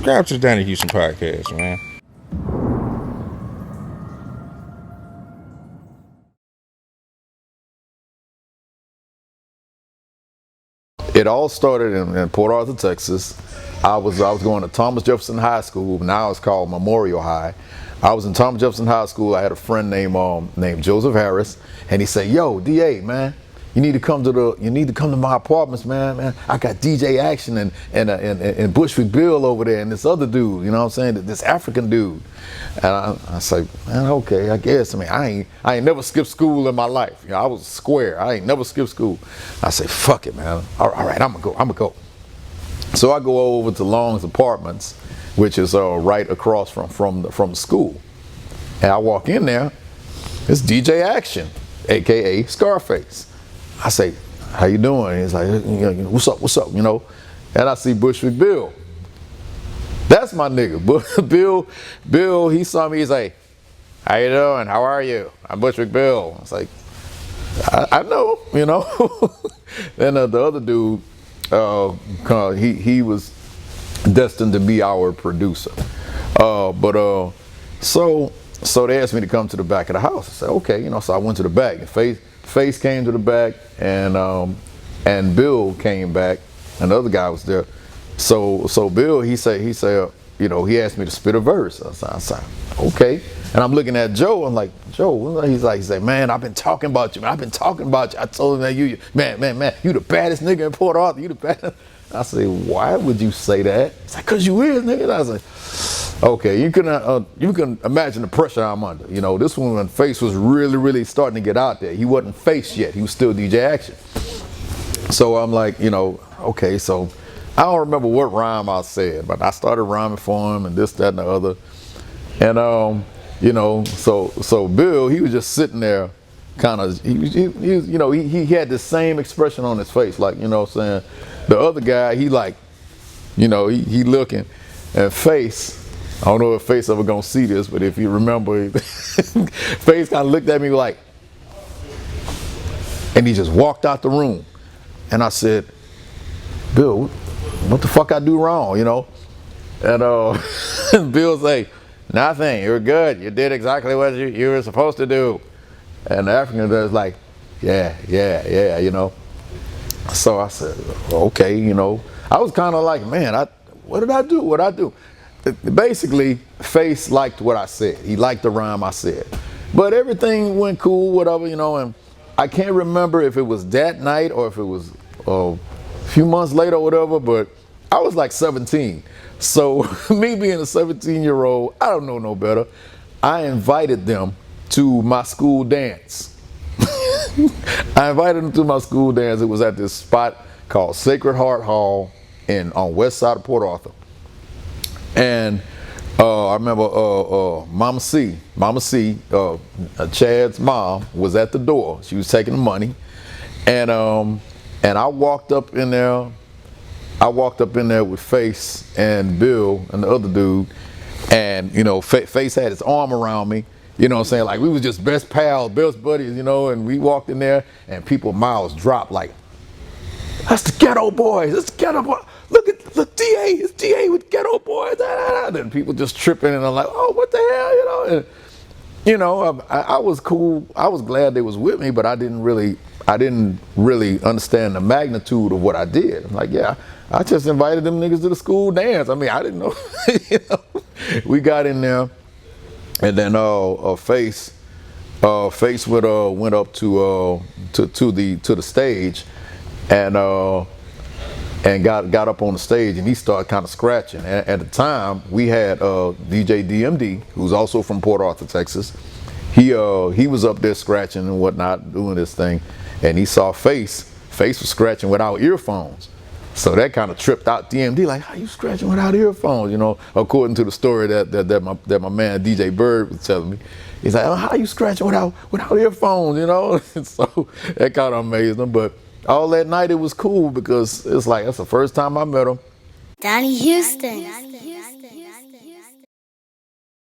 Subscribe to the Donnie Houston podcast, man. It all started in Port Arthur, Texas. I was going to Thomas Jefferson High School. Now it's called Memorial High. I was in Thomas Jefferson High School. I had a friend named Joseph Harris, and he said, "Yo, DA, man, you need to come to my apartments, man. I got DJ Action and Bushwick Bill over there, and this other dude, you know what I'm saying, this African dude." And I say, "Man, okay, I guess. I mean, I ain't never skipped school in my life. You know, I was square. I ain't never skipped school." I say, "Fuck it, man. All right, I'm gonna go." So I go over to Long's apartments, which is right across from the school, and I walk in there. It's DJ Action, aka Scarface. I say, "How you doing?" He's like, what's up, you know? And I see Bushwick Bill. That's my nigga. Bill, he saw me, he's like, "How you doing? How are you? I'm Bushwick Bill." I was like, I know, you know. Then the other dude, he was destined to be our producer. So they asked me to come to the back of the house. I said, okay, you know, so I went to the back. Face came to the back, and Bill came back, and the other guy was there. So Bill, he said, you know, he asked me to spit a verse. I said, okay. And I'm looking at Joe. I'm like, Joe, he said, "Man, I've been talking about you. Man. I've been talking about you. I told him that man, you the baddest nigga in Port Arthur. You the baddest." I said, "Why would you say that?" He's like, "Cause you is, nigga." And I was like, okay, you can imagine the pressure I'm under. You know, this one when Face was really starting to get out there. He wasn't Face yet. He was still DJ Action. So I'm like, you know, okay, so I don't remember what rhyme I said, but I started rhyming for him and this, that, and the other. And you know, so Bill, he was just sitting there, kind of, he you know, he had the same expression on his face, like, you know what I'm saying. The other guy, he like, you know, he looking, and Face, I don't know if Face ever gonna see this, but if you remember, Face kind of looked at me like, and he just walked out the room. And I said, "Bill, what the fuck I do wrong, you know?" And Bill say, "Nothing, you're good. You did exactly what you were supposed to do." And the African was like, yeah, you know. So I said, okay, you know. I was kind of like, man, what did I do? What'd I do? Basically, Face liked what I said. He liked the rhyme I said. But everything went cool, whatever, you know, and I can't remember if it was that night or if it was a few months later or whatever, but I was like 17. So me being a 17-year-old, I don't know no better. I invited them to my school dance. I invited them to my school dance. It was at this spot called Sacred Heart Hall on west side of Port Arthur. And I remember Mama C, Chad's mom, was at the door. She was taking the money, and I walked up in there. With Face and Bill and the other dude, and you know, Face had his arm around me. You know what I'm saying? Like we was just best pals, best buddies, you know. And we walked in there, and people's mouths dropped like, "That's the Ghetto Boys. That's the Ghetto Boys. Look, DA. It's DA with Ghetto Boys." And people just tripping, and I'm like, "Oh, what the hell?" You know. And, you know, I was cool. I was glad they was with me, but I didn't really understand the magnitude of what I did. I'm like, yeah, I just invited them niggas to the school dance. I mean, I didn't know. You know? We got in there, and then Face went up to the stage, and got up on the stage, and he started kind of scratching. And at the time, we had DJ DMD, who's also from Port Arthur, Texas. He was up there scratching and whatnot, doing this thing, and he saw Face. Face was scratching without earphones. So that kind of tripped out DMD, like, "How you scratching without earphones?" You know, according to the story that my man DJ Bird was telling me. He's like, "Oh, how you scratching without earphones?" You know, so that kind of amazed him. But all that night it was cool because it's like that's the first time I met him. Donnie Houston.